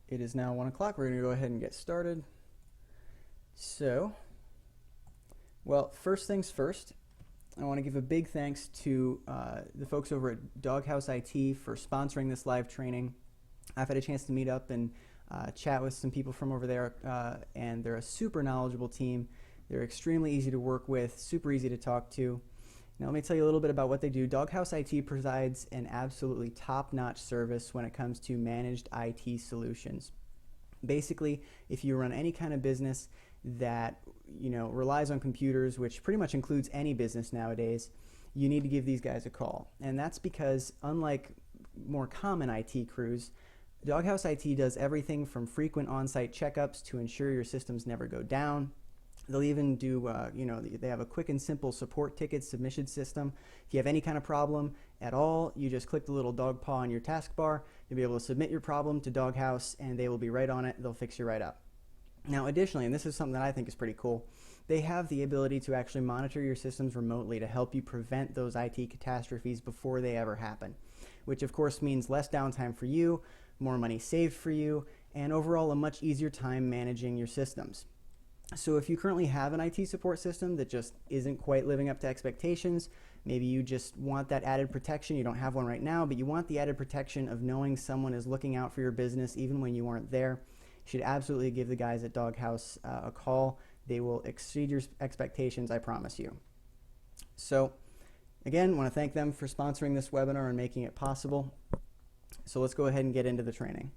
It is now 1 o'clock. We're going to go ahead and get started. Well, first things first, I want to give a big thanks to the folks over at Doghouse IT for sponsoring this live training. I've had a chance to meet up and chat with some people from over there, and they're a super knowledgeable team. They're extremely easy to work with, super easy to talk to. Now let me tell you a little bit about what they do. Doghouse IT provides an absolutely top-notch service when it comes to managed IT solutions. Basically, if you run any kind of business that relies on computers, which pretty much includes any business nowadays, you need to give these guys a call. And that's because, unlike more common IT crews, Doghouse IT does everything from frequent on-site checkups to ensure your systems never go down. They'll even do, they have a quick and simple support ticket submission system. If you have any kind of problem at all, you just click the little dog paw on your taskbar. You'll be able to submit your problem to Doghouse, and they will be right on it. They'll fix you right up. Now, additionally, and this is something that I think is pretty cool, they have the ability to actually monitor your systems remotely to help you prevent those IT catastrophes before they ever happen, which of course means less downtime for you, more money saved for you, and overall a much easier time managing your systems. So if you currently have an IT support system that just isn't quite living up to expectations, maybe you just want that added protection, you don't have one right now, but you want the added protection of knowing someone is looking out for your business even when you aren't there, you should absolutely give the guys at Doghouse a call. They will exceed your expectations, I promise you. So again, I want to thank them for sponsoring this webinar and making it possible. So let's go ahead and get into the training.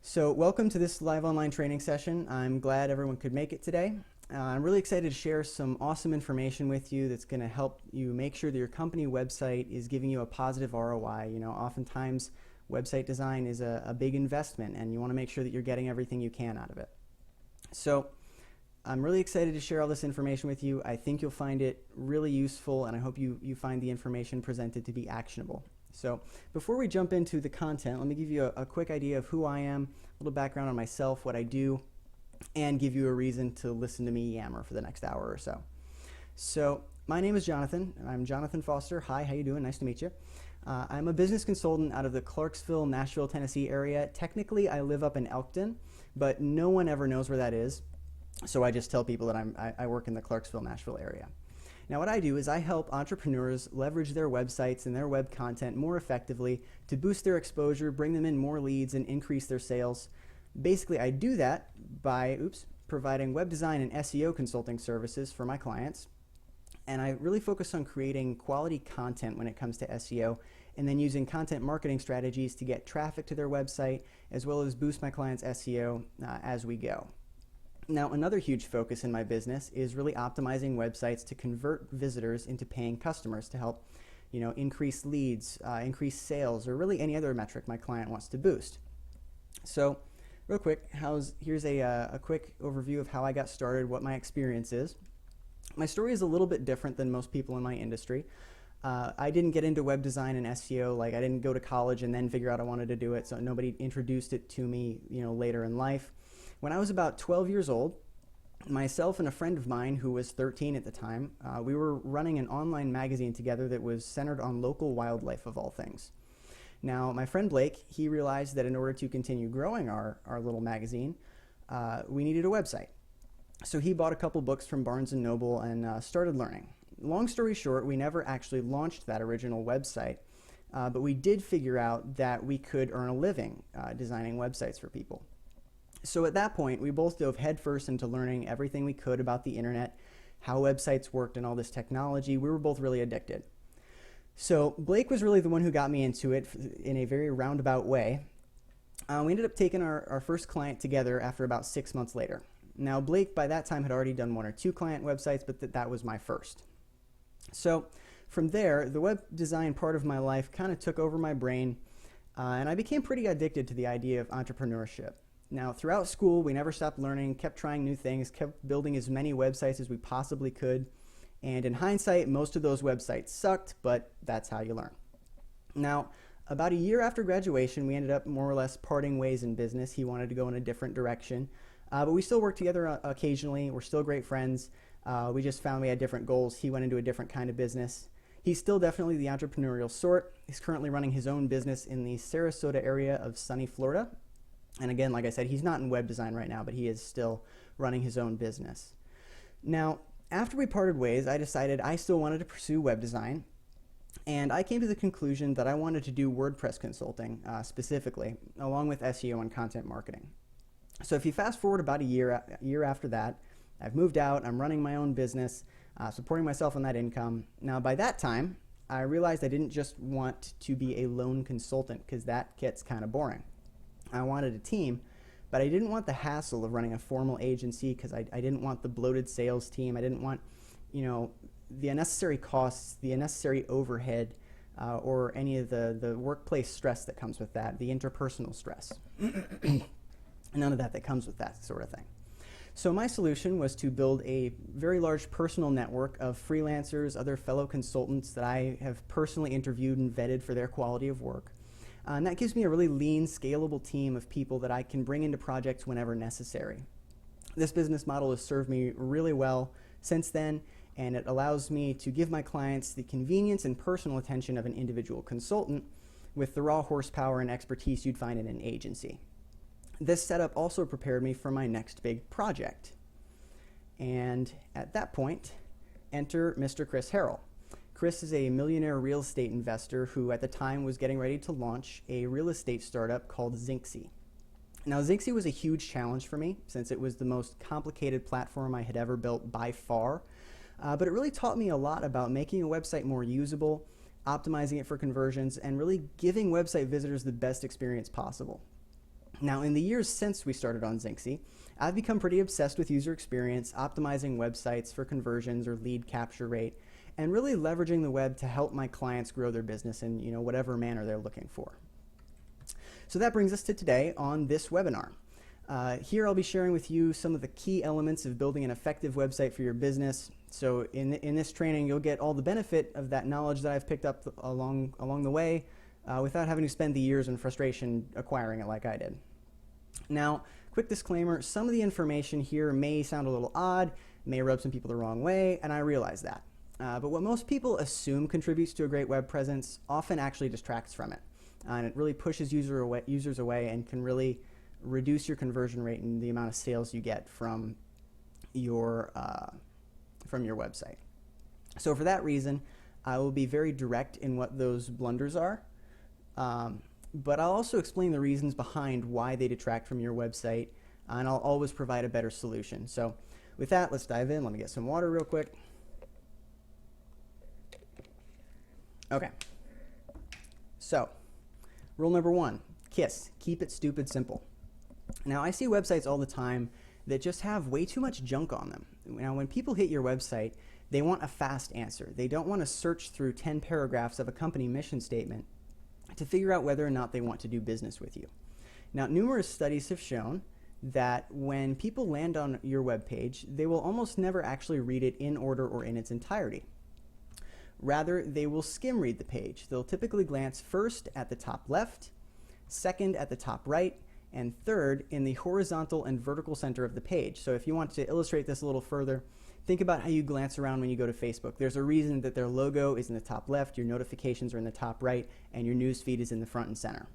So welcome to this live online training session. I'm glad everyone could make it today. I'm really excited to share some awesome information with you that's going to help you make sure that your company website is giving you a positive ROI. Oftentimes website design is a big investment, and you want to make sure that you're getting everything you can out of it. So I'm really excited to share all this information with you. I think you'll find it really useful, and I hope you find the information presented to be actionable. So before we jump into the content, let me give you a quick idea of who I am, a little background on myself, what I do, and give you a reason to listen to me yammer for the next hour or so. So my name is Jonathan. I'm Jonathan Foster. Hi, how you doing? Nice to meet you. I'm a business consultant out of the Clarksville, Nashville, Tennessee area. Technically, I live up in Elkton, but no one ever knows where that is. So I just tell people that I work in the Clarksville, Nashville area. Now what I do is I help entrepreneurs leverage their websites and their web content more effectively to boost their exposure, bring them in more leads, and increase their sales. Basically, I do that by providing web design and SEO consulting services for my clients. And I really focus on creating quality content when it comes to SEO, and then using content marketing strategies to get traffic to their website, as well as boost my clients' SEO as we go. Now, another huge focus in my business is really optimizing websites to convert visitors into paying customers to help, increase leads, increase sales, or really any other metric my client wants to boost. So, real quick, here's a quick overview of how I got started, what my experience is. My story is a little bit different than most people in my industry. I didn't get into web design and SEO, I didn't go to college and then figure out I wanted to do it, so nobody introduced it to me, later in life. When I was about 12 years old, myself and a friend of mine who was 13 at the time, we were running an online magazine together that was centered on local wildlife of all things. Now, my friend Blake, he realized that in order to continue growing our little magazine, we needed a website. So he bought a couple books from Barnes & Noble and started learning. Long story short, we never actually launched that original website, but we did figure out that we could earn a living designing websites for people. So at that point, we both dove headfirst into learning everything we could about the internet, how websites worked, and all this technology. We were both really addicted. So Blake was really the one who got me into it in a very roundabout way. We ended up taking our first client together after about 6 months later. Now Blake by that time had already done 1 or 2 client websites, but that was my first. So from there, the web design part of my life kind of took over my brain, and I became pretty addicted to the idea of entrepreneurship. Now, throughout school, we never stopped learning, kept trying new things, kept building as many websites as we possibly could. And in hindsight, most of those websites sucked, but that's how you learn. Now, about a year after graduation, we ended up more or less parting ways in business. He wanted to go in a different direction, but we still work together occasionally. We're still great friends. We just found we had different goals. He went into a different kind of business. He's still definitely the entrepreneurial sort. He's currently running his own business in the Sarasota area of sunny Florida. And again, like I said, he's not in web design right now, but he is still running his own business. Now, after we parted ways, I decided I still wanted to pursue web design, and I came to the conclusion that I wanted to do WordPress consulting specifically, along with SEO and content marketing. So if you fast forward about a year after that, I've moved out, I'm running my own business, supporting myself on that income. Now by that time, I realized I didn't just want to be a lone consultant, because that gets kind of boring. I wanted a team, but I didn't want the hassle of running a formal agency, because I didn't want the bloated sales team. I didn't want, the unnecessary costs, the unnecessary overhead, or any of the workplace stress that comes with that, the interpersonal stress. None of that comes with that sort of thing. So my solution was to build a very large personal network of freelancers, other fellow consultants that I have personally interviewed and vetted for their quality of work. And that gives me a really lean, scalable team of people that I can bring into projects whenever necessary. This business model has served me really well since then, and it allows me to give my clients the convenience and personal attention of an individual consultant with the raw horsepower and expertise you'd find in an agency. This setup also prepared me for my next big project. And at that point, enter Mr. Chris Harrell. Chris is a millionaire real estate investor who at the time was getting ready to launch a real estate startup called Zinxy. Now Zinxy was a huge challenge for me, since it was the most complicated platform I had ever built by far. But it really taught me a lot about making a website more usable, optimizing it for conversions, and really giving website visitors the best experience possible. Now, in the years since we started on Zinxy, I've become pretty obsessed with user experience, optimizing websites for conversions or lead capture rate, and really leveraging the web to help my clients grow their business in whatever manner they're looking for. So that brings us to today on this webinar. Here I'll be sharing with you some of the key elements of building an effective website for your business. So in this training, you'll get all the benefit of that knowledge that I've picked up along the way without having to spend the years in frustration acquiring it like I did. Now, quick disclaimer, some of the information here may sound a little odd, may rub some people the wrong way, and I realize that. But what most people assume contributes to a great web presence often actually distracts from it. And it really pushes users away and can really reduce your conversion rate and the amount of sales you get from your website. So for that reason, I will be very direct in what those blunders are. But I'll also explain the reasons behind why they detract from your website, and I'll always provide a better solution. So with that, let's dive in. Let me get some water real quick. Okay. So, rule number 1, KISS, keep it stupid simple. Now, I see websites all the time that just have way too much junk on them. Now, when people hit your website, they want a fast answer. They don't want to search through 10 paragraphs of a company mission statement to figure out whether or not they want to do business with you. Now, numerous studies have shown that when people land on your web page, they will almost never actually read it in order or in its entirety. Rather, they will skim read the page. They'll typically glance first at the top left, second at the top right, and third in the horizontal and vertical center of the page. So if you want to illustrate this a little further, think about how you glance around when you go to Facebook. There's a reason that their logo is in the top left, your notifications are in the top right, and your news feed is in the front and center.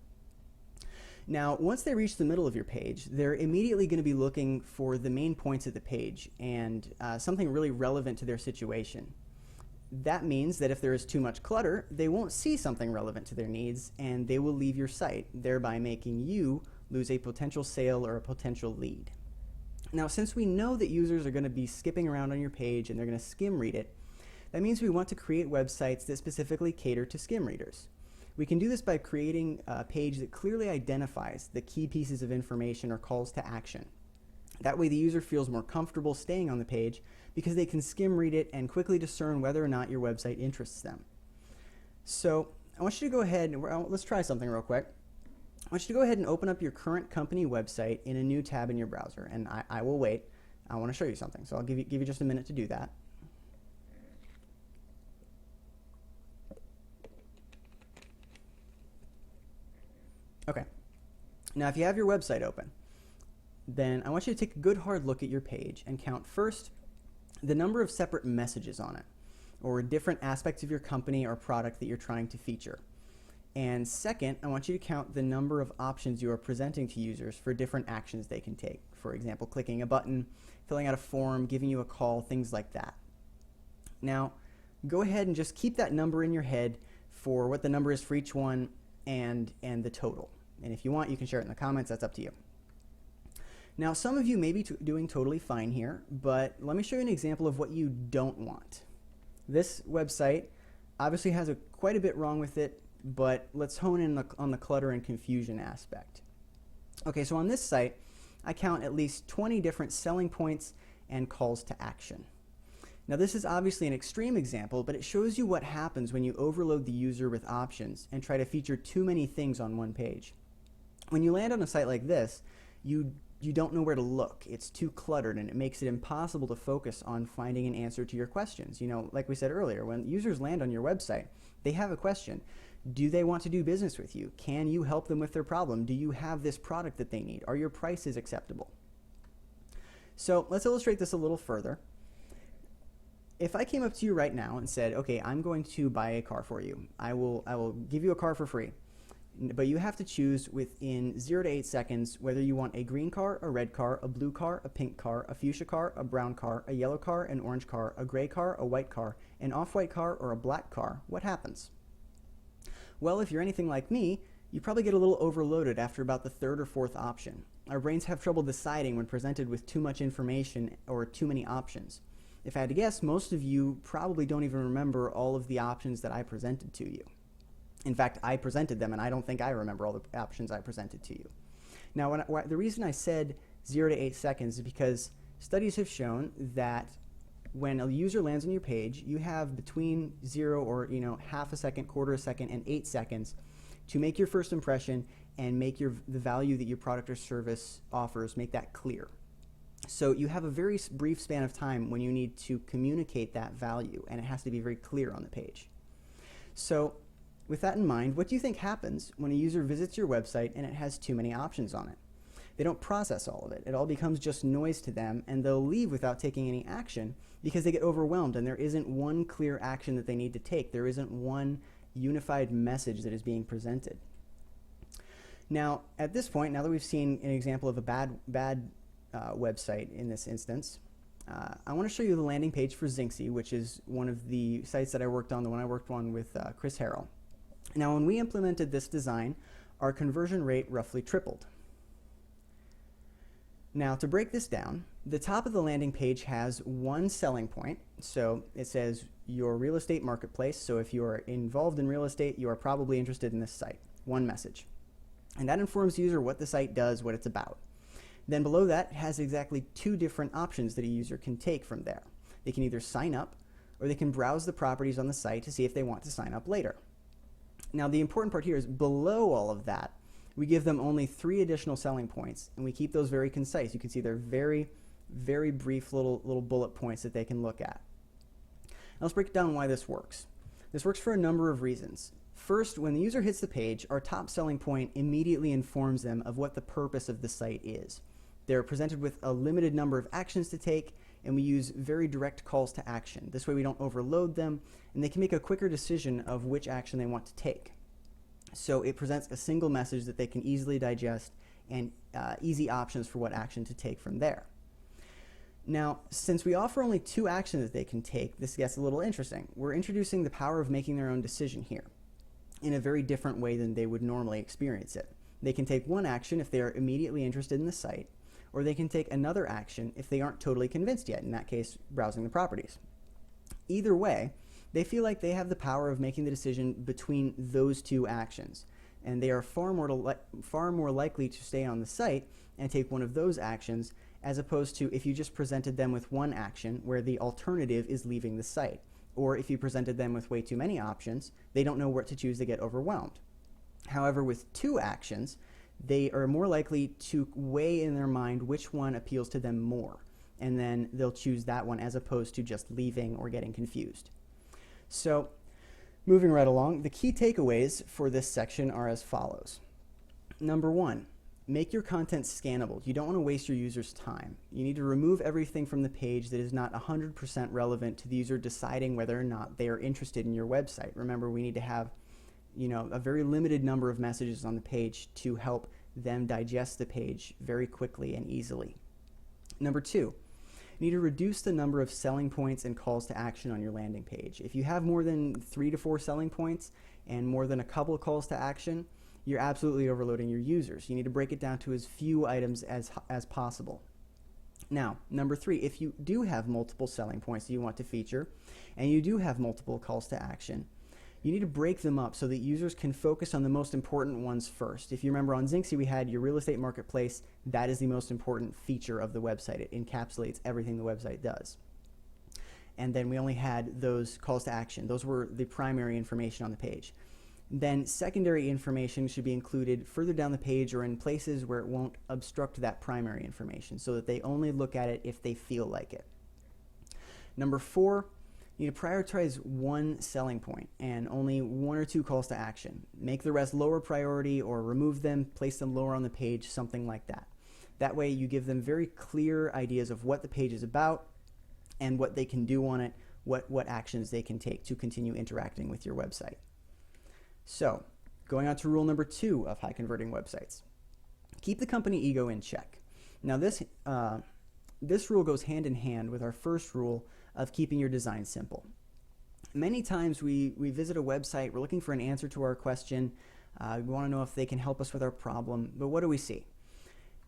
Now, once they reach the middle of your page, they're immediately going to be looking for the main points of the page and something really relevant to their situation. That means that if there is too much clutter, they won't see something relevant to their needs, and they will leave your site, thereby making you lose a potential sale or a potential lead. Now, since we know that users are going to be skipping around on your page and they're going to skim read it, that means we want to create websites that specifically cater to skim readers. We can do this by creating a page that clearly identifies the key pieces of information or calls to action. That way the user feels more comfortable staying on the page because they can skim read it and quickly discern whether or not your website interests them. So I want you to go ahead and let's try something real quick. I want you to go ahead and open up your current company website in a new tab in your browser, and I will wait. I want to show you something, so I'll give you just a minute to do that. Okay. Now, if you have your website open, then I want you to take a good hard look at your page and count first the number of separate messages on it, or different aspects of your company or product that you're trying to feature. And second, I want you to count the number of options you are presenting to users for different actions they can take. For example, clicking a button, filling out a form, giving you a call, things like that. Now, go ahead and just keep that number in your head for what the number is for each one and the total. And if you want, you can share it in the comments. That's up to you. Now, some of you may be doing totally fine here, but let me show you an example of what you don't want. This website obviously has quite a bit wrong with it, but let's hone in on the clutter and confusion aspect. Okay, so on this site, I count at least 20 different selling points and calls to action. Now, this is obviously an extreme example, but it shows you what happens when you overload the user with options and try to feature too many things on one page. When you land on a site like this, you don't know where to look. It's too cluttered, and it makes it impossible to focus on finding an answer to your questions. You know, like we said earlier, when users land on your website, they have a question. Do they want to do business with you? Can you help them with their problem? Do you have this product that they need? Are your prices acceptable? So let's illustrate this a little further. If I came up to you right now and said, okay, I'm going to buy a car for you. I will give you a car for free. But you have to choose within 0 to 8 seconds whether you want a green car, a red car, a blue car, a pink car, a fuchsia car, a brown car, a yellow car, an orange car, a gray car, a white car, an off-white car, or a black car. What happens? Well, if you're anything like me, you probably get a little overloaded after about the third or fourth option. Our brains have trouble deciding when presented with too much information or too many options. If I had to guess, most of you probably don't even remember all of the options that I presented to you. In fact, I presented them, and I don't think I remember all the options I presented to you. Now, the reason I said 0 to 8 seconds is because studies have shown that when a user lands on your page, you have between 0 or half a second, quarter a second, and 8 seconds to make your first impression and make the value that your product or service offers, make that clear. So you have a very brief span of time when you need to communicate that value, and it has to be very clear on the page. So with that in mind, what do you think happens when a user visits your website and it has too many options on it? They don't process all of it. It all becomes just noise to them, and they'll leave without taking any action because they get overwhelmed and there isn't one clear action that they need to take. There isn't one unified message that is being presented. Now, at this point, now that we've seen an example of a bad website in this instance, I want to show you the landing page for Zinxi, which is one of the sites that I worked on, the one I worked on with Chris Harrell. Now, when we implemented this design, our conversion rate roughly tripled. Now, to break this down, the top of the landing page has one selling point. So it says your real estate marketplace. So if you are involved in real estate, you are probably interested in this site. One message. And that informs the user what the site does, what it's about. Then below that has exactly 2 different options that a user can take from there. They can either sign up or they can browse the properties on the site to see if they want to sign up later. Now, the important part here is below all of that, we give them only 3 additional selling points, and we keep those very concise. You can see they're very, very brief little bullet points that they can look at. Now, let's break down why this works. This works for a number of reasons. First, when the user hits the page, our top selling point immediately informs them of what the purpose of the site is. They're presented with a limited number of actions to take, and we use very direct calls to action. This way we don't overload them, and they can make a quicker decision of which action they want to take. So it presents a single message that they can easily digest and easy options for what action to take from there. Now, since we offer only 2 actions that they can take, this gets a little interesting. We're introducing the power of making their own decision here in a very different way than they would normally experience it. They can take one action if they are immediately interested in the site, or they can take another action if they aren't totally convinced yet, in that case, browsing the properties. Either way, they feel like they have the power of making the decision between those 2 actions, and they are far more likely to stay on the site and take one of those actions, as opposed to if you just presented them with one action where the alternative is leaving the site. Or if you presented them with way too many options, they don't know what to choose, they get overwhelmed. However, with 2 actions, they are more likely to weigh in their mind which one appeals to them more, and then they'll choose that one as opposed to just leaving or getting confused. So, moving right along, the key takeaways for this section are as follows. Number 1, make your content scannable. You don't want to waste your users' time. You need to remove everything from the page that is not 100% relevant to the user deciding whether or not they are interested in your website. Remember, we need to have a very limited number of messages on the page to help them digest the page very quickly and easily. Number 2, you need to reduce the number of selling points and calls to action on your landing page. If you have more than 3 to 4 selling points and more than a couple of calls to action, you're absolutely overloading your users. You need to break it down to as few items as possible. Now, number 3, if you do have multiple selling points that you want to feature and you do have multiple calls to action, you need to break them up so that users can focus on the most important ones first. If you remember, on Zinxie we had your real estate marketplace. That is the most important feature of the website. It encapsulates everything the website does. And then we only had those calls to action. Those were the primary information on the page. Then secondary information should be included further down the page or in places where it won't obstruct that primary information, so that they only look at it if they feel like it. Number 4, you need to prioritize one selling point and only 1 or 2 calls to action. Make the rest lower priority or remove them, place them lower on the page, something like that. That way you give them very clear ideas of what the page is about and what they can do on it, what actions they can take to continue interacting with your website. So, going on to rule number 2 of high converting websites. Keep the company ego in check. Now this rule goes hand in hand with our first rule of keeping your design simple. Many times we visit a website, we're looking for an answer to our question, we want to know if they can help us with our problem, but what do we see?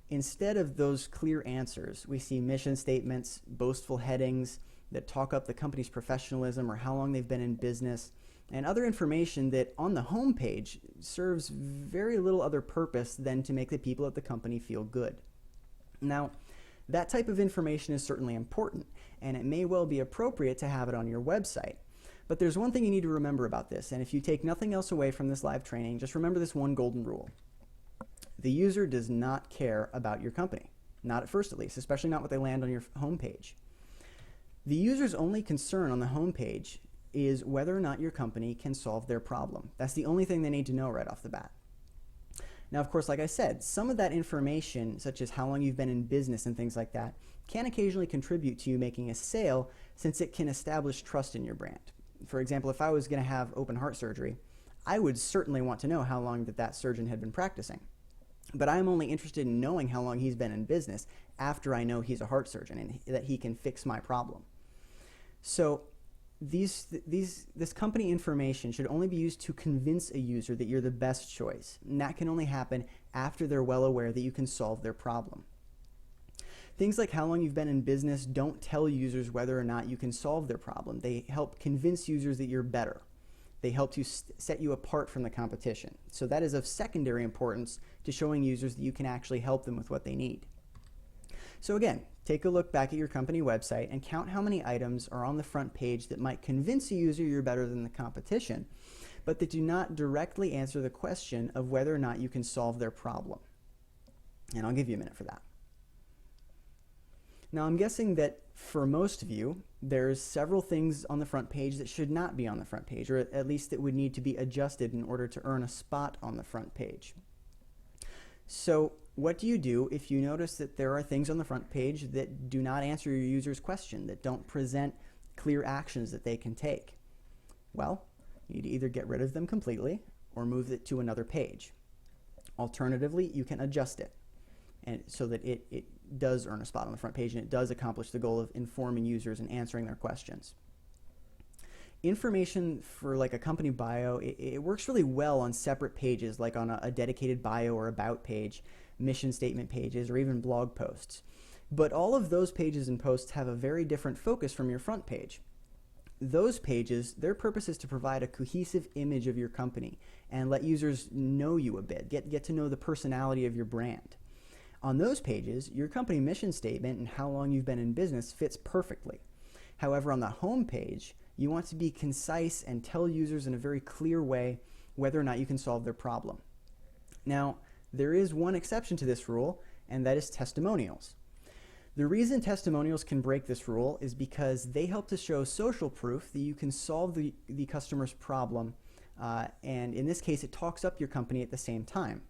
Instead of those clear answers, we see mission statements, boastful headings that talk up the company's professionalism or how long they've been in business, and other information that on the home page serves very little other purpose than to make the people at the company feel good. Now, that type of information is certainly important, and it may well be appropriate to have it on your website. But there's one thing you need to remember about this, and if you take nothing else away from this live training, just remember this one golden rule. The user does not care about your company. Not at first, at least, especially not when they land on your home page. The user's only concern on the home page is whether or not your company can solve their problem. That's the only thing they need to know right off the bat. Now, of course, like I said, some of that information, such as how long you've been in business and things like that, can occasionally contribute to you making a sale, since it can establish trust in your brand. For example, if I was going to have open heart surgery, I would certainly want to know how long that surgeon had been practicing. But I'm only interested in knowing how long he's been in business after I know he's a heart surgeon and that he can fix my problem. So this company information should only be used to convince a user that you're the best choice. And that can only happen after they're well aware that you can solve their problem. Things like how long you've been in business don't tell users whether or not you can solve their problem. They help convince users that you're better. They help to set you apart from the competition. So that is of secondary importance to showing users that you can actually help them with what they need. So again, take a look back at your company website and count how many items are on the front page that might convince a user you're better than the competition, but that do not directly answer the question of whether or not you can solve their problem. And I'll give you a minute for that. Now, I'm guessing that for most of you, there's several things on the front page that should not be on the front page, or at least that would need to be adjusted in order to earn a spot on the front page. So what do you do if you notice that there are things on the front page that do not answer your user's question, that don't present clear actions that they can take? Well, you need to either get rid of them completely or move it to another page. Alternatively, you can adjust it and so that it does earn a spot on the front page and it does accomplish the goal of informing users and answering their questions. Information for like a company bio, it works really well on separate pages, like on a dedicated bio or about page, mission statement pages, or even blog posts. But all of those pages and posts have a very different focus from your front page. Those pages, their purpose is to provide a cohesive image of your company and let users know you a bit, get to know the personality of your brand. On those pages, your company mission statement and how long you've been in business fits perfectly. However, on the home page, you want to be concise and tell users in a very clear way whether or not you can solve their problem. Now, there is one exception to this rule, and that is testimonials. The reason testimonials can break this rule is because they help to show social proof that you can solve the customer's problem, and in this case, it talks up your company at the same time.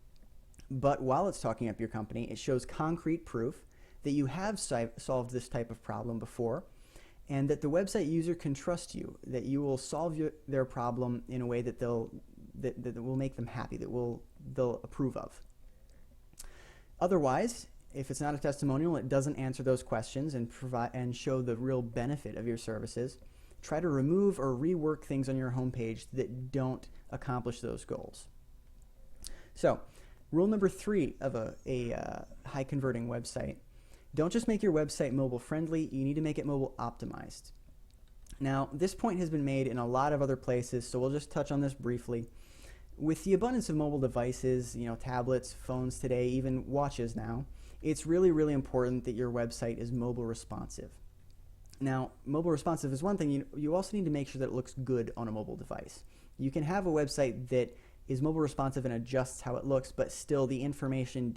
But while it's talking up your company, it shows concrete proof that you have solved this type of problem before, and that the website user can trust you, that you will solve their problem in a way that they'll that will make them happy, they'll approve of. Otherwise, if it's not a testimonial, it doesn't answer those questions and show the real benefit of your services, try to remove or rework things on your homepage that don't accomplish those goals. So, rule number 3 of a high converting website: don't just make your website mobile friendly, you need to make it mobile optimized. Now, this point has been made in a lot of other places, so we'll just touch on this briefly. With the abundance of mobile devices, tablets, phones today, even watches now, it's really, really important that your website is mobile responsive. Now, mobile responsive is one thing. You also need to make sure that it looks good on a mobile device. You can have a website that is mobile responsive and adjusts how it looks, but still the information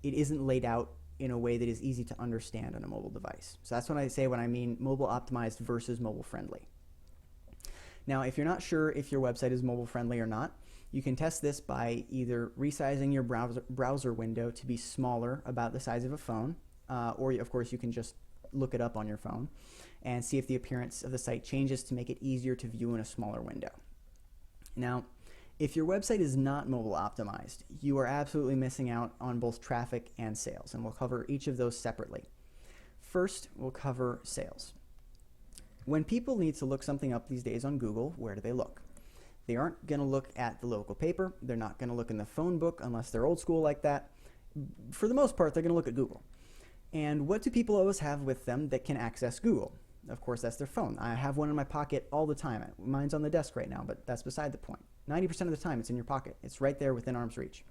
isn't laid out in a way that is easy to understand on a mobile device. So that's what I say when I mean mobile optimized versus mobile friendly. Now, if you're not sure if your website is mobile friendly or not, you can test this by either resizing your browser window to be smaller, about the size of a phone, or of course you can just look it up on your phone and see if the appearance of the site changes to make it easier to view in a smaller window. Now, if your website is not mobile optimized, you are absolutely missing out on both traffic and sales, and we'll cover each of those separately. First, we'll cover sales. When people need to look something up these days on Google, where do they look? They aren't going to look at the local paper. They're not going to look in the phone book unless they're old school like that. For the most part, they're going to look at Google. And what do people always have with them that can access Google? Of course, that's their phone. I have one in my pocket all the time. Mine's on the desk right now, but that's beside the point. 90% of the time, it's in your pocket. It's right there within arm's reach.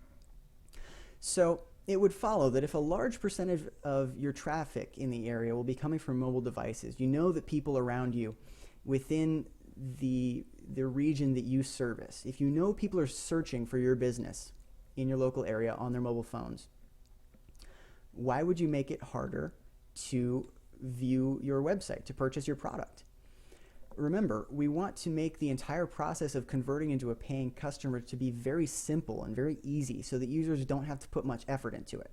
So it would follow that if a large percentage of your traffic in the area will be coming from mobile devices, you know that people around you within the region that you service, if you know people are searching for your business in your local area on their mobile phones, why would you make it harder to view your website, to purchase your product? Remember, we want to make the entire process of converting into a paying customer to be very simple and very easy so that users don't have to put much effort into it.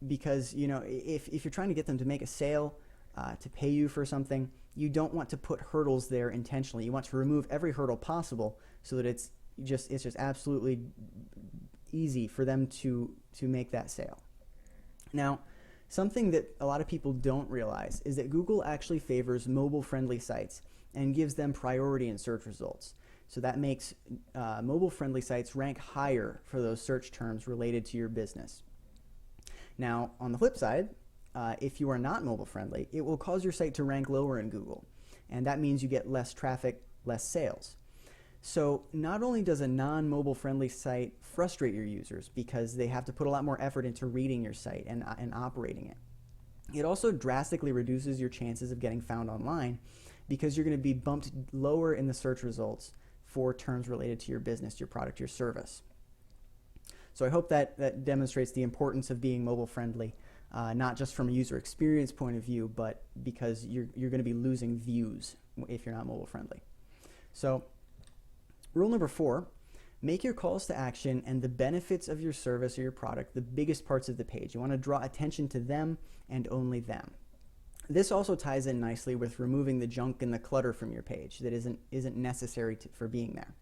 Because, if you're trying to get them to make a sale, to pay you for something, you don't want to put hurdles there intentionally. You want to remove every hurdle possible so that it's just absolutely easy for them to make that sale. Now, something that a lot of people don't realize is that Google actually favors mobile-friendly sites and gives them priority in search results. So that makes mobile-friendly sites rank higher for those search terms related to your business. Now, on the flip side, if you are not mobile-friendly, it will cause your site to rank lower in Google. And that means you get less traffic, less sales. So not only does a non-mobile friendly site frustrate your users because they have to put a lot more effort into reading your site and operating it, it also drastically reduces your chances of getting found online because you're going to be bumped lower in the search results for terms related to your business, your product, your service. So I hope that demonstrates the importance of being mobile friendly, not just from a user experience point of view, but because you're going to be losing views if you're not mobile friendly. So rule number 4, make your calls to action and the benefits of your service or your product the biggest parts of the page. You want to draw attention to them and only them. This also ties in nicely with removing the junk and the clutter from your page that isn't necessary for being there.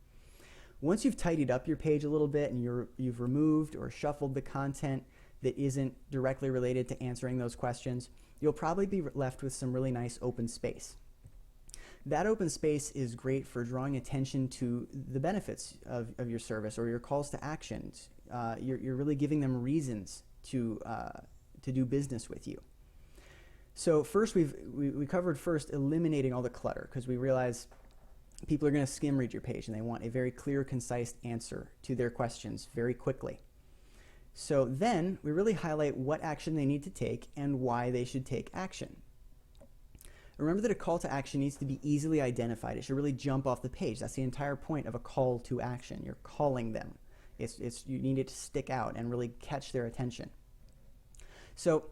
Once you've tidied up your page a little bit and you've removed or shuffled the content that isn't directly related to answering those questions, you'll probably be left with some really nice open space. That open space is great for drawing attention to the benefits of your service or your calls to actions. You're really giving them reasons to do business with you. So first, we covered first eliminating all the clutter because we realize people are going to skim read your page and they want a very clear, concise answer to their questions very quickly. So then we really highlight what action they need to take and why they should take action. Remember that a call to action needs to be easily identified. It should really jump off the page. That's the entire point of a call to action. You're calling them. You need it to stick out and really catch their attention. So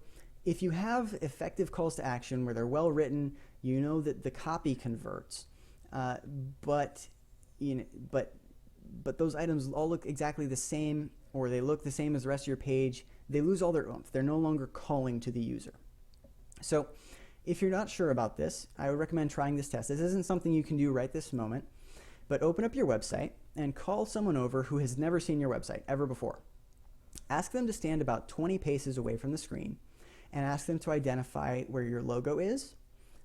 if you have effective calls to action where they're well written, you know that the copy converts, but those items all look exactly the same, or they look the same as the rest of your page, they lose all their oomph. They're no longer calling to the user. So if you're not sure about this, I would recommend trying this test. This isn't something you can do right this moment, But open up your website and call someone over who has never seen your website ever before. Ask them to stand about 20 paces away from the screen and ask them to identify where your logo is,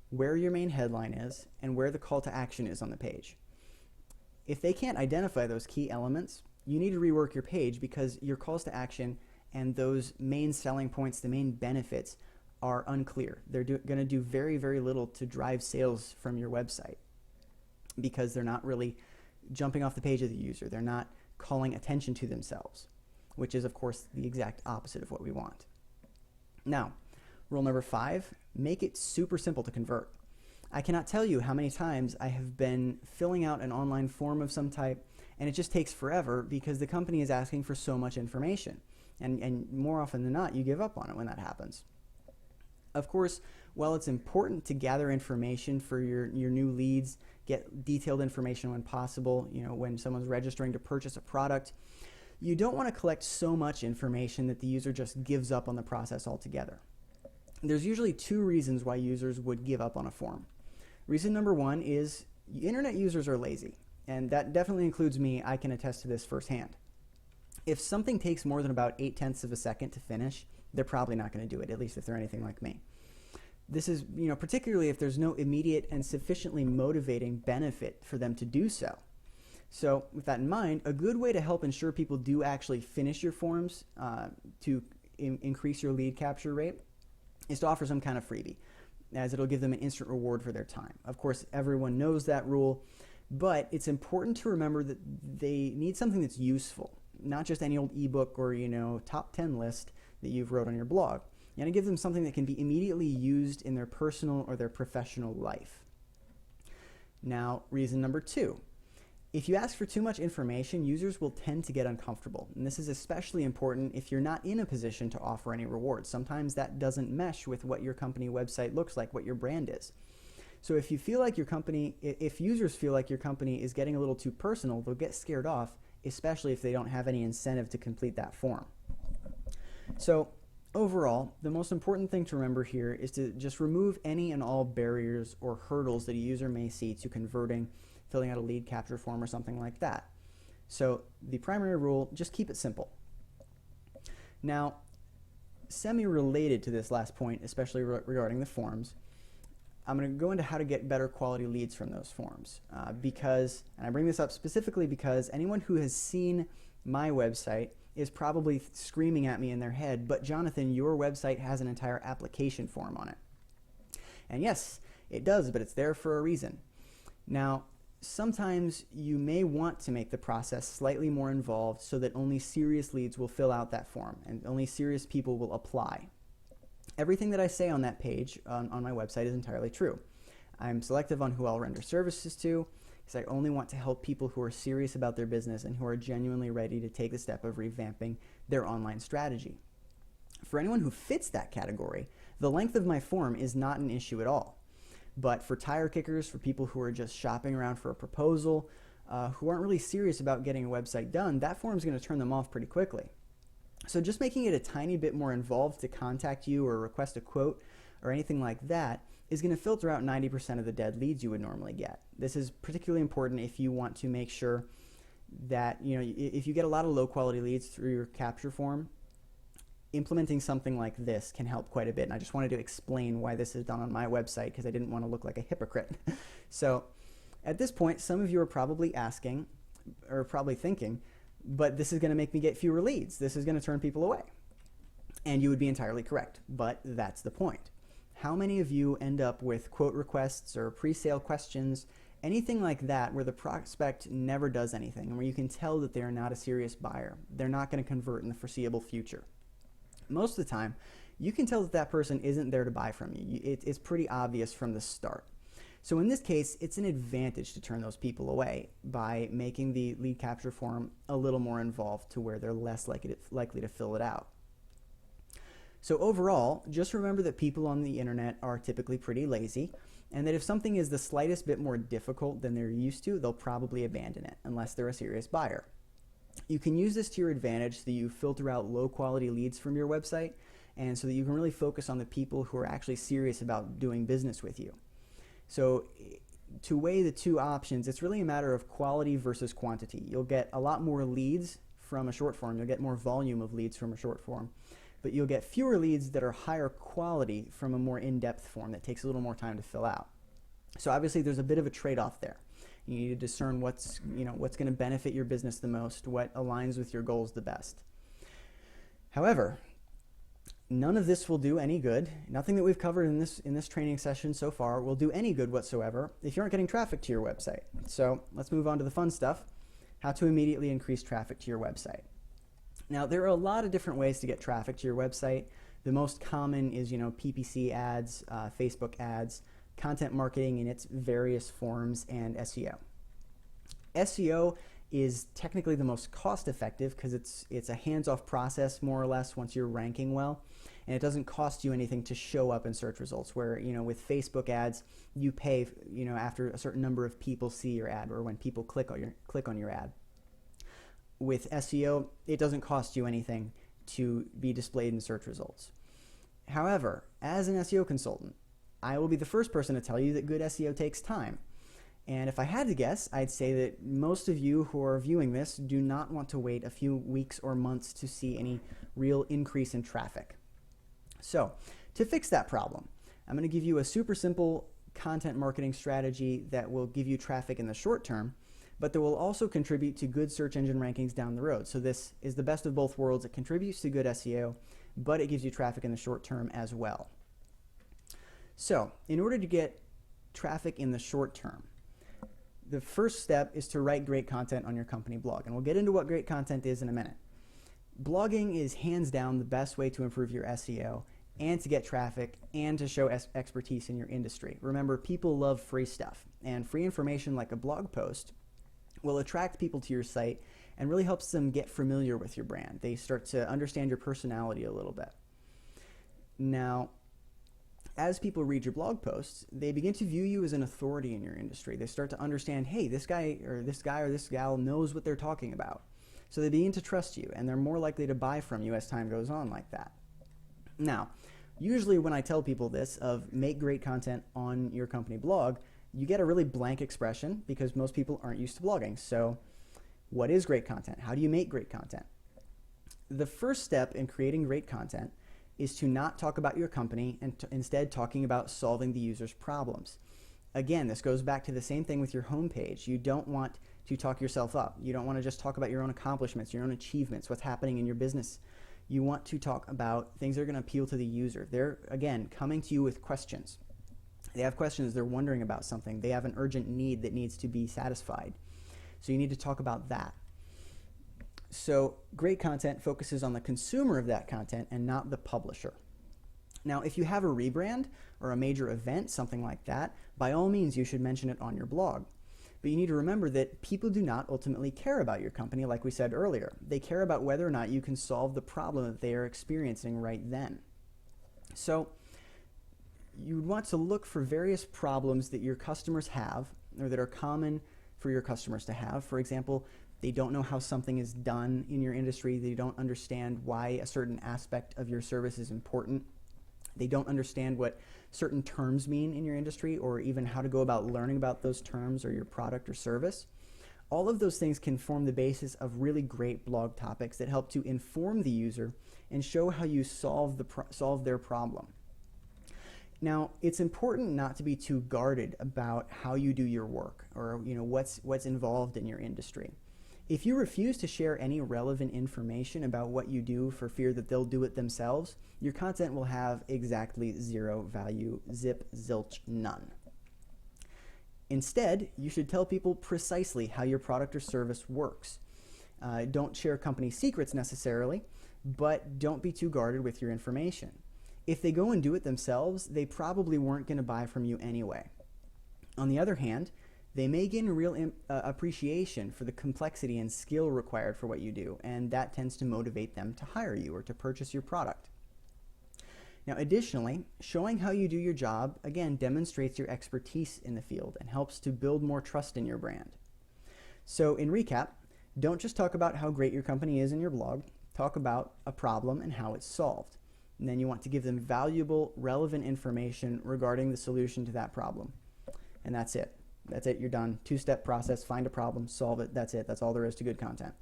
where your main headline is, and where the call to action is on the page. If they can't identify those key elements, you need to rework your page because your calls to action and those main selling points, the main benefits, are unclear. They're going to do very, very little to drive sales from your website because they're not really jumping off the page of the user. They're not calling attention to themselves, which is, of course, the exact opposite of what we want. Now, rule number 5, make it super simple to convert. I cannot tell you how many times I have been filling out an online form of some type, and it just takes forever because the company is asking for so much information. And more often than not, you give up on it when that happens. Of course, while it's important to gather information for your new leads, get detailed information when possible, when someone's registering to purchase a product, you don't want to collect so much information that the user just gives up on the process altogether. There's usually 2 reasons why users would give up on a form. Reason number 1 is internet users are lazy, and that definitely includes me. I can attest to this firsthand. If something takes more than about 0.8 of a second to finish, they're probably not going to do it, at least if they're anything like me. This is, particularly if there's no immediate and sufficiently motivating benefit for them to do so. So with that in mind, a good way to help ensure people do actually finish your forms to increase your lead capture rate is to offer some kind of freebie, as it'll give them an instant reward for their time. Of course, everyone knows that rule, but it's important to remember that they need something that's useful, not just any old ebook or top 10 list that you've wrote on your blog. You want to give them something that can be immediately used in their personal or their professional life. Now, reason number 2. If you ask for too much information, users will tend to get uncomfortable. And this is especially important if you're not in a position to offer any rewards. Sometimes that doesn't mesh with what your company website looks like, what your brand is. So if users feel like your company is getting a little too personal, they'll get scared off, especially if they don't have any incentive to complete that form. So overall, the most important thing to remember here is to just remove any and all barriers or hurdles that a user may see to converting, filling out a lead capture form or something like that. So the primary rule, just keep it simple. Now, semi-related to this last point, especially regarding the forms, I'm going to go into how to get better quality leads from those forms because, and I bring this up specifically because anyone who has seen my website is probably screaming at me in their head, but Jonathan, your website has an entire application form on it. And yes, it does, but it's there for a reason. Now, sometimes you may want to make the process slightly more involved so that only serious leads will fill out that form and only serious people will apply. Everything that I say on that page on my website is entirely true. I'm selective on who I'll render services to because I only want to help people who are serious about their business and who are genuinely ready to take the step of revamping their online strategy. For anyone who fits that category, the length of my form is not an issue at all. But for tire kickers, for people who are just shopping around for a proposal, who aren't really serious about getting a website done, that form is going to turn them off pretty quickly. So just making it a tiny bit more involved to contact you or request a quote or anything like that is going to filter out 90% of the dead leads you would normally get. This is particularly important if you want to make sure that, if you get a lot of low quality leads through your capture form, implementing something like this can help quite a bit. And I just wanted to explain why this is done on my website because I didn't want to look like a hypocrite. So at this point, some of you are probably asking or probably thinking, but this is going to make me get fewer leads. This is going to turn people away. And you would be entirely correct, but that's the point. How many of you end up with quote requests or pre-sale questions, anything like that where the prospect never does anything and where you can tell that they are not a serious buyer? They're not going to convert in the foreseeable future. Most of the time, you can tell that that person isn't there to buy from you. It's pretty obvious from the start. So in this case, it's an advantage to turn those people away by making the lead capture form a little more involved to where they're less likely to fill it out. So overall, just remember that people on the internet are typically pretty lazy, and that if something is the slightest bit more difficult than they're used to, they'll probably abandon it unless they're a serious buyer. You can use this to your advantage so that you filter out low quality leads from your website and so that you can really focus on the people who are actually serious about doing business with you. So to weigh the two options, it's really a matter of quality versus quantity. You'll get a lot more leads from a short form. You'll get more volume of leads from a short form, but you'll get fewer leads that are higher quality from a more in-depth form that takes a little more time to fill out. So obviously there's a bit of a trade-off there. You need to discern what's going to benefit your business the most, what aligns with your goals the best. However, none of this will do any good. Nothing that we've covered in this training session so far will do any good whatsoever if you aren't getting traffic to your website. So let's move on to the fun stuff, how to immediately increase traffic to your website. Now, there are a lot of different ways to get traffic to your website. The most common is, PPC ads, Facebook ads, content marketing in its various forms, and SEO. SEO is technically the most cost-effective because it's a hands-off process, more or less, once you're ranking well, and it doesn't cost you anything to show up in search results. Where with Facebook ads, you pay after a certain number of people see your ad, or when people click on your ad. With SEO, it doesn't cost you anything to be displayed in search results. However, as an SEO consultant, I will be the first person to tell you that good SEO takes time. And if I had to guess, I'd say that most of you who are viewing this do not want to wait a few weeks or months to see any real increase in traffic. So, to fix that problem, I'm going to give you a super simple content marketing strategy that will give you traffic in the short term, but that will also contribute to good search engine rankings down the road. So this is the best of both worlds. It contributes to good SEO, but it gives you traffic in the short term as well. So, in order to get traffic in the short term, the first step is to write great content on your company blog. And we'll get into what great content is in a minute. Blogging is hands down the best way to improve your SEO and to get traffic and to show expertise in your industry. Remember, people love free stuff, and free information like a blog post will attract people to your site and really helps them get familiar with your brand. They start to understand your personality a little bit. Now, as people read your blog posts, they begin to view you as an authority in your industry. They start to understand, hey, this guy or this gal knows what they're talking about. So they begin to trust you, and they're more likely to buy from you as time goes on like that. Now, usually when I tell people this of make great content on your company blog, you get a really blank expression because most people aren't used to blogging. So what is great content? How do you make great content? The first step in creating great content is to not talk about your company and instead talking about solving the user's problems. Again, this goes back to the same thing with your homepage. You don't want to talk yourself up. You don't want to just talk about your own accomplishments, your own achievements, what's happening in your business. You want to talk about things that are going to appeal to the user. They're, again, coming to you with questions. They have questions, they're wondering about something. They have an urgent need that needs to be satisfied. So you need to talk about that. So great content focuses on the consumer of that content and not the publisher. Now, if you have a rebrand or a major event, something like that, by all means you should mention it on your blog. But you need to remember that people do not ultimately care about your company, like we said earlier. They care about whether or not you can solve the problem that they are experiencing right then. So you would want to look for various problems that your customers have or that are common for your customers to have. For example, they don't know how something is done in your industry. They don't understand why a certain aspect of your service is important. They don't understand what certain terms mean in your industry or even how to go about learning about those terms or your product or service. All of those things can form the basis of really great blog topics that help to inform the user and show how you solve their problem. Now, it's important not to be too guarded about how you do your work or what's involved in your industry. If you refuse to share any relevant information about what you do for fear that they'll do it themselves, your content will have exactly zero value, zip, zilch, none. Instead, you should tell people precisely how your product or service works. Don't share company secrets necessarily, but don't be too guarded with your information. If they go and do it themselves, they probably weren't going to buy from you anyway. On the other hand, they may gain a real appreciation for the complexity and skill required for what you do, and that tends to motivate them to hire you or to purchase your product. Now, additionally, showing how you do your job, again, demonstrates your expertise in the field and helps to build more trust in your brand. So, in recap, don't just talk about how great your company is in your blog, talk about a problem and how it's solved. And then you want to give them valuable, relevant information regarding the solution to that problem. And that's it. That's it. You're done. Two-step process. Find a problem, solve it. That's it. That's all there is to good content.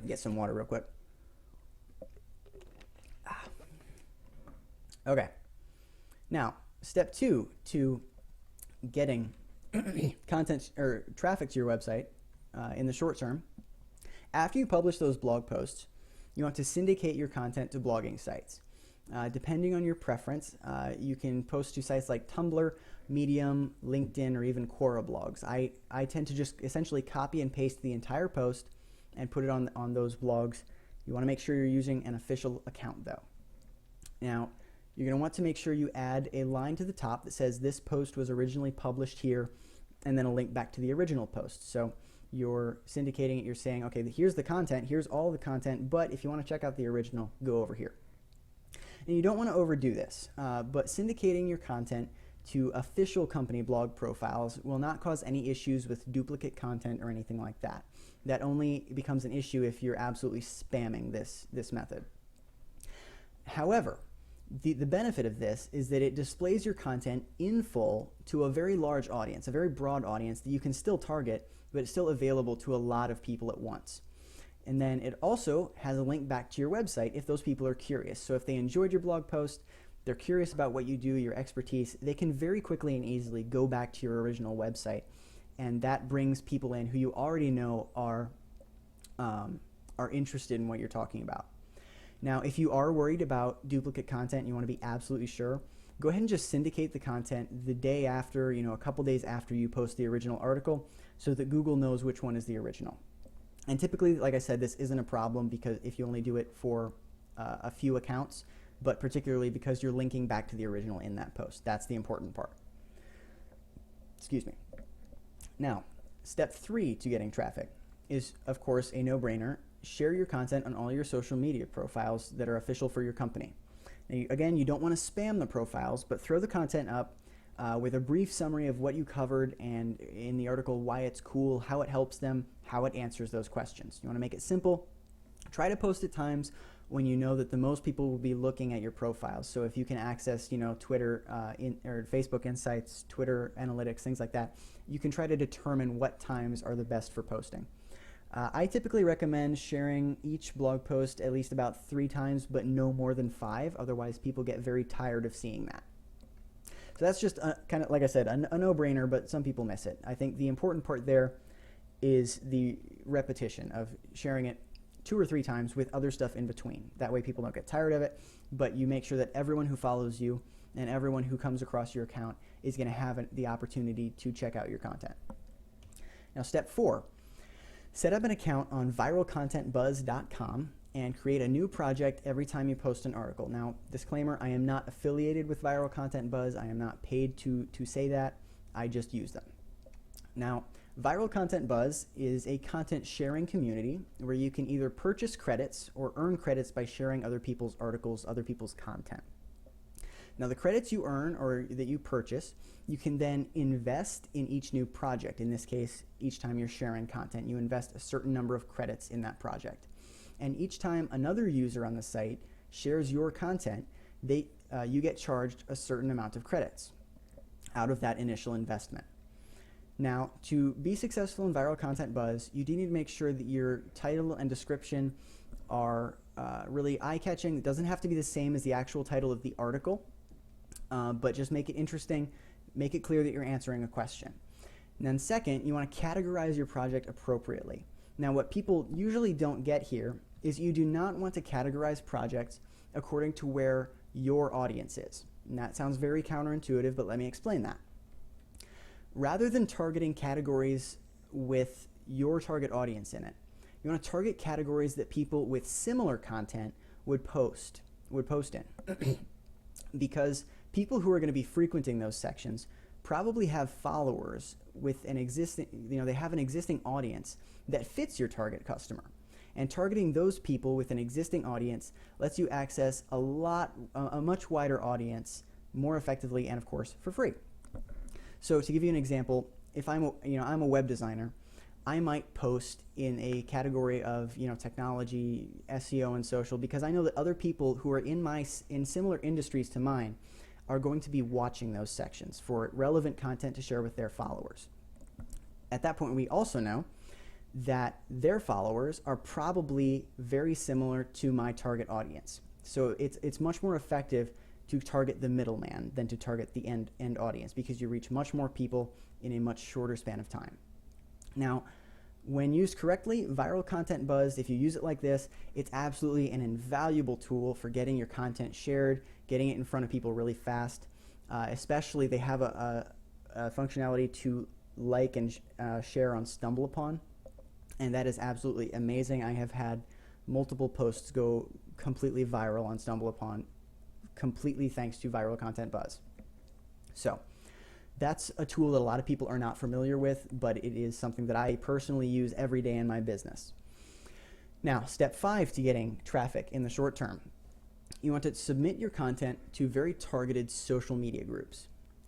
Get some water real quick. Okay. Now, step 2 to getting content or traffic to your website in the short term. After you publish those blog posts, you want to syndicate your content to blogging sites. Depending on your preference, you can post to sites like Tumblr, Medium, LinkedIn, or even Quora blogs. I tend to just essentially copy and paste the entire post and put it on those blogs. You want to make sure you're using an official account though. Now, you're going to want to make sure you add a line to the top that says this post was originally published here, and then a link back to the original post. So you're syndicating it, you're saying, okay, here's the content, here's all the content, but if you want to check out the original, go over here. And you don't want to overdo this, but syndicating your content to official company blog profiles will not cause any issues with duplicate content or anything like that. That only becomes an issue if you're absolutely spamming this method. However, the benefit of this is that it displays your content in full to a very large audience, a very broad audience that you can still target, but it's still available to a lot of people at once. And then it also has a link back to your website if those people are curious. So if they enjoyed your blog post, they're curious about what you do, your expertise, they can very quickly and easily go back to your original website. And that brings people in who you already know are interested in what you're talking about. Now, if you are worried about duplicate content and you want to be absolutely sure, go ahead and just syndicate the content the day after, a couple days after you post the original article so that Google knows which one is the original. And typically, like I said, this isn't a problem because if you only do it for a few accounts, but particularly because you're linking back to the original in that post. That's the important part. Excuse me. Now, step 3 to getting traffic is, of course, a no-brainer. Share your content on all your social media profiles that are official for your company. Now, again, you don't want to spam the profiles, but throw the content up with a brief summary of what you covered and in the article why it's cool, how it helps them, how it answers those questions. You want to make it simple. Try to post at times when you know that the most people will be looking at your profiles. So if you can access, Twitter or Facebook Insights, Twitter Analytics, things like that, you can try to determine what times are the best for posting. I typically recommend sharing each blog post at least about 3 times, but no more than 5. Otherwise, people get very tired of seeing that. So that's just kind of, like I said, a no-brainer, but some people miss it. I think the important part there is the repetition of sharing it 2 or 3 times with other stuff in between. That way people don't get tired of it, but you make sure that everyone who follows you and everyone who comes across your account is going to have the opportunity to check out your content. Now, step 4. Set up an account on viralcontentbuzz.com and create a new project every time you post an article. Now, disclaimer, I am not affiliated with Viral Content Buzz. I am not paid to say that. I just use them. Now, Viral Content Buzz is a content sharing community where you can either purchase credits or earn credits by sharing other people's articles, other people's content. Now, the credits you earn or that you purchase, you can then invest in each new project. In this case, each time you're sharing content, you invest a certain number of credits in that project. And each time another user on the site shares your content, you get charged a certain amount of credits out of that initial investment. Now, to be successful in Viral Content Buzz, you do need to make sure that your title and description are really eye-catching. It doesn't have to be the same as the actual title of the article, but just make it interesting, make it clear that you're answering a question. And then second, you want to categorize your project appropriately. Now, what people usually don't get here is you do not want to categorize projects according to where your audience is. And that sounds very counterintuitive, but let me explain that. Rather than targeting categories with your target audience in it, you want to target categories that people with similar content would post in. Because people who are going to be frequenting those sections probably have followers with an existing, they have an existing audience that fits your target customer. And targeting those people with an existing audience lets you access a much wider audience more effectively and, of course, for free. So to give you an example, if I'm a web designer, I might post in a category of technology, SEO, and social because I know that other people who are in similar industries to mine are going to be watching those sections for relevant content to share with their followers. At that point, we also know that their followers are probably very similar to my target audience. So it's much more effective to target the middleman than to target the end audience, because you reach much more people in a much shorter span of time. Now, when used correctly, viral content buzz, if you use it like this, it's absolutely an invaluable tool for getting your content shared, getting it in front of people really fast. Especially, they have a functionality to like and share on StumbleUpon, and that is absolutely amazing. I have had multiple posts go completely viral on StumbleUpon, completely thanks to viral content buzz. So that's a tool that a lot of people are not familiar with, but it is something that I personally use every day in my business. Now, step 5 to getting traffic in the short term. You want to submit your content to very targeted social media groups.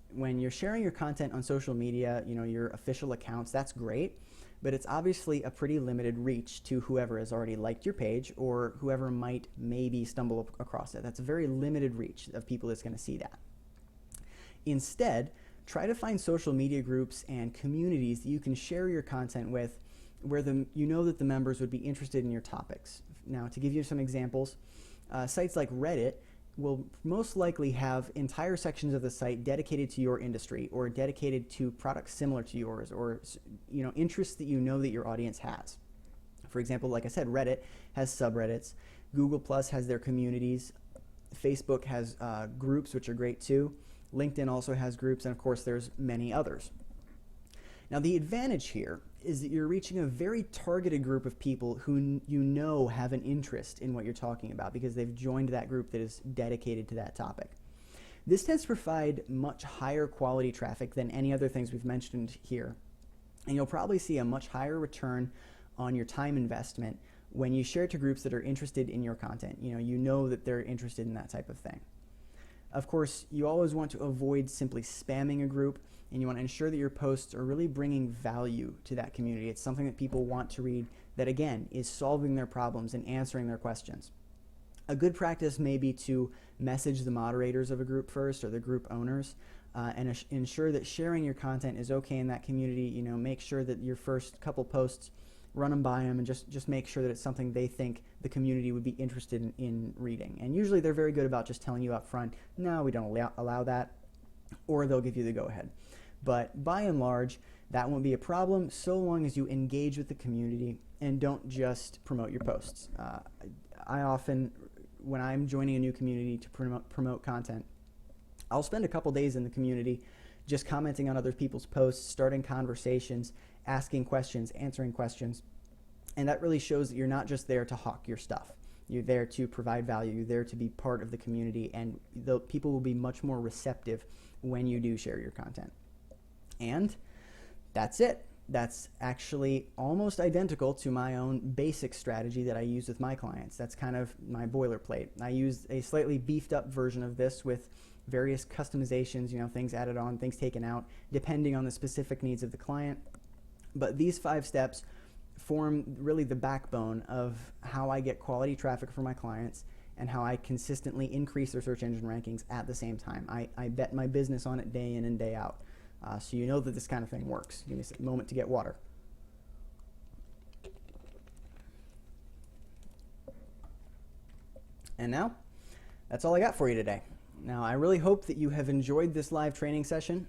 When you're sharing your content on social media, your official accounts, that's great, but it's obviously a pretty limited reach to whoever has already liked your page or whoever might maybe stumble across it. That's a very limited reach of people that's going to see that. Instead, try to find social media groups and communities that you can share your content with, where you know that the members would be interested in your topics. Now, to give you some examples, sites like Reddit will most likely have entire sections of the site dedicated to your industry or dedicated to products similar to yours, or interests that you know that your audience has. For example, like I said, Reddit has subreddits, Google Plus has their communities, Facebook has groups, which are great too, LinkedIn also has groups, and of course there's many others. Now, the advantage here is that you're reaching a very targeted group of people who have an interest in what you're talking about, because they've joined that group that is dedicated to that topic. This tends to provide much higher quality traffic than any other things we've mentioned here, and you'll probably see a much higher return on your time investment when you share to groups that are interested in your content. You know that they're interested in that type of thing. Of course, you always want to avoid simply spamming a group, and you want to ensure that your posts are really bringing value to that community. It's something that people want to read that, again, is solving their problems and answering their questions. A good practice may be to message the moderators of a group first, or the group owners, and ensure that sharing your content is okay in that community. Make sure that your first couple posts, run them by them, and just make sure that it's something they think the community would be interested in reading. And usually they're very good about just telling you up front, no, we don't allow that, or they'll give you the go-ahead. But by and large, that won't be a problem so long as you engage with the community and don't just promote your posts. I often, when I'm joining a new community to promote content, I'll spend a couple days in the community just commenting on other people's posts, starting conversations, asking questions, answering questions. And that really shows that you're not just there to hawk your stuff. You're there to provide value. You're there to be part of the community, and the people will be much more receptive when you do share your content. And that's it. That's actually almost identical to my own basic strategy that I use with my clients. That's kind of my boilerplate. I use a slightly beefed up version of this with various customizations, things added on, things taken out, depending on the specific needs of the client. But these 5 steps form really the backbone of how I get quality traffic for my clients and how I consistently increase their search engine rankings at the same time. I bet my business on it day in and day out. So you know that this kind of thing works. Give me a moment to get water. And now, that's all I got for you today. Now, I really hope that you have enjoyed this live training session.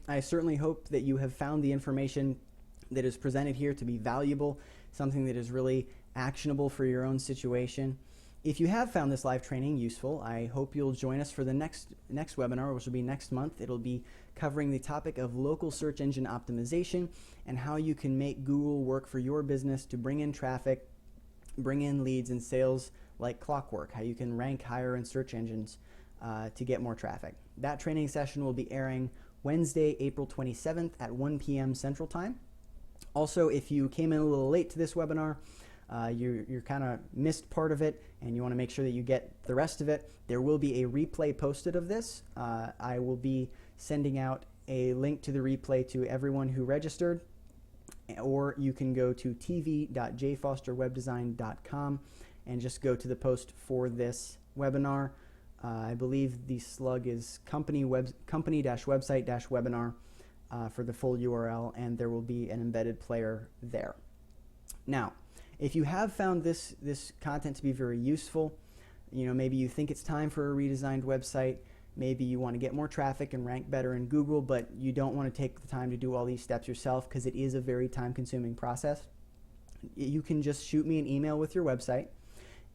I certainly hope that you have found the information that is presented here to be valuable, something that is really actionable for your own situation. If you have found this live training useful, I hope you'll join us for the next webinar, which will be next month. It'll be covering the topic of local search engine optimization and how you can make Google work for your business to bring in traffic, bring in leads and sales like clockwork, how you can rank higher in search engines to get more traffic. That training session will be airing Wednesday, April 27th at 1 p.m. Central Time. Also, if you came in a little late to this webinar, you're kind of missed part of it and you want to make sure that you get the rest of it, there will be a replay posted of this. I will be sending out a link to the replay to everyone who registered, or you can go to tv.jfosterwebdesign.com and just go to the post for this webinar. I believe the slug is company-website-webinar. for the full URL, and there will be an embedded player there. Now, if you have found this content to be very useful, maybe you think it's time for a redesigned website, maybe you want to get more traffic and rank better in Google, but you don't want to take the time to do all these steps yourself because it is a very time-consuming process, you can just shoot me an email with your website,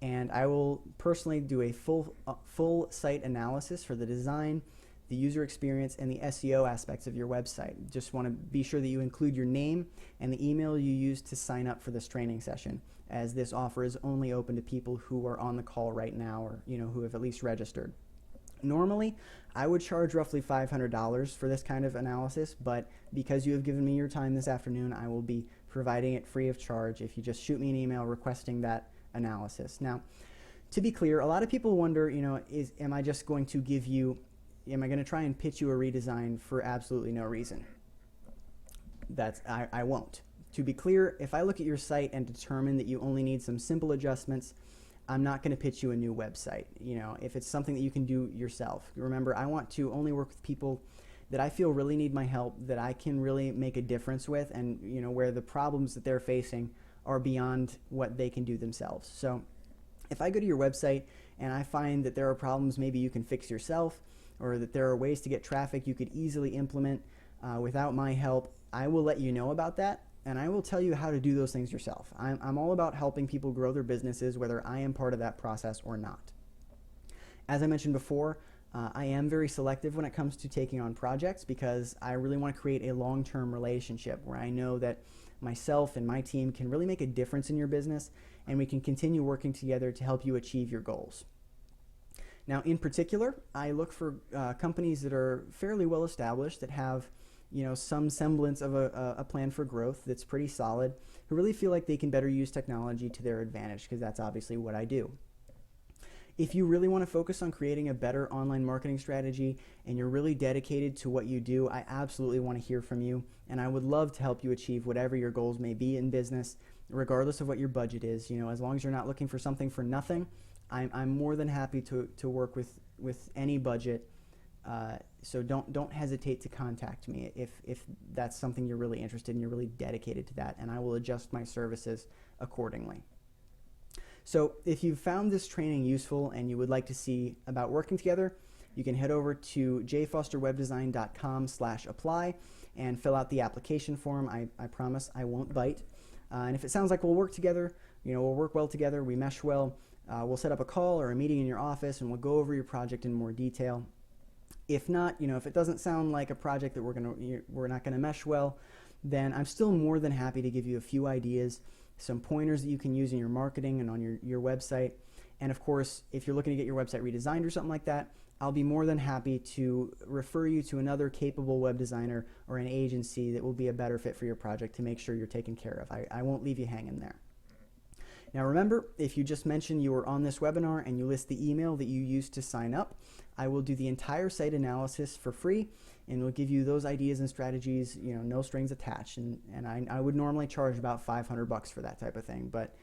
and I will personally do a full site analysis for the design, the user experience, and the SEO aspects of your website. Just want to be sure that you include your name and the email you use to sign up for this training session, as this offer is only open to people who are on the call right now, or who have at least registered. Normally, I would charge roughly $500 for this kind of analysis, but because you have given me your time this afternoon, I will be providing it free of charge if you just shoot me an email requesting that analysis. Now, to be clear, a lot of people wonder, am I just going to am I going to try and pitch you a redesign for absolutely no reason? I won't. To be clear, if I look at your site and determine that you only need some simple adjustments, I'm not going to pitch you a new website. If it's something that you can do yourself. Remember, I want to only work with people that I feel really need my help, that I can really make a difference with, and where the problems that they're facing are beyond what they can do themselves. So if I go to your website and I find that there are problems maybe you can fix yourself, or that there are ways to get traffic you could easily implement without my help, I will let you know about that, and I will tell you how to do those things yourself. I'm all about helping people grow their businesses, whether I am part of that process or not. As I mentioned before, I am very selective when it comes to taking on projects, because I really want to create a long-term relationship where I know that myself and my team can really make a difference in your business, and we can continue working together to help you achieve your goals. Now, in particular, I look for companies that are fairly well established, that have some semblance of a plan for growth that's pretty solid, who really feel like they can better use technology to their advantage, because that's obviously what I do. If you really want to focus on creating a better online marketing strategy and you're really dedicated to what you do, I absolutely want to hear from you, and I would love to help you achieve whatever your goals may be in business, regardless of what your budget is. As long as you're not looking for something for nothing, I'm more than happy to work with any budget. So don't hesitate to contact me if that's something you're really interested in, you're really dedicated to that, and I will adjust my services accordingly. So if you found this training useful and you would like to see about working together, you can head over to jfosterwebdesign.com/apply and fill out the application form. I promise I won't bite. And if it sounds like we'll work together, we'll work well together, we mesh well, we'll set up a call or a meeting in your office and we'll go over your project in more detail. If not, if it doesn't sound like a project that we're not going to mesh well, then I'm still more than happy to give you a few ideas, some pointers that you can use in your marketing and on your website. And of course, if you're looking to get your website redesigned or something like that, I'll be more than happy to refer you to another capable web designer or an agency that will be a better fit for your project to make sure you're taken care of. I won't leave you hanging there. Now remember, if you just mention you were on this webinar and you list the email that you used to sign up, I will do the entire site analysis for free, and we'll give you those ideas and strategies, no strings attached. And I would normally charge about $500 for that type of thing. But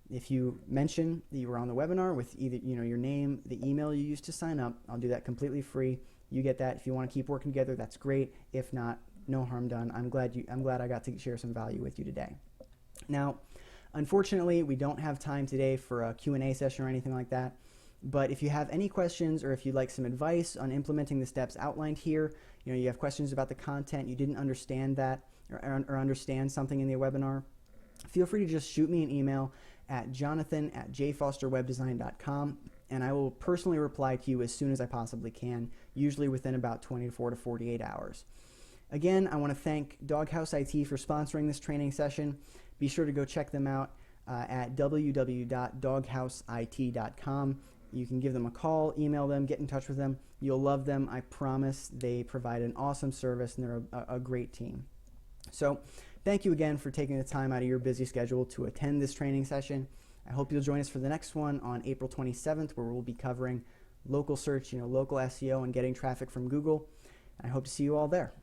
if you mention that you were on the webinar with either your name, the email you used to sign up, I'll do that completely free. You get that. If you want to keep working together, that's great. If not, no harm done. I'm glad I got to share some value with you today. Now, unfortunately, we don't have time today for a Q&A session or anything like that. But if you have any questions, or if you'd like some advice on implementing the steps outlined here, you have questions about the content, you didn't understand that, or understand something in the webinar, feel free to just shoot me an email at jonathan@jfosterwebdesign.com, and I will personally reply to you as soon as I possibly can, usually within about 24 to 48 hours. Again, I want to thank Doghouse IT for sponsoring this training session. Be sure to go check them out at www.doghouseit.com. You can give them a call, email them, get in touch with them. You'll love them, I promise. They provide an awesome service, and they're a great team. So thank you again for taking the time out of your busy schedule to attend this training session. I hope you'll join us for the next one on April 27th, where we'll be covering local search, local SEO, and getting traffic from Google. I hope to see you all there.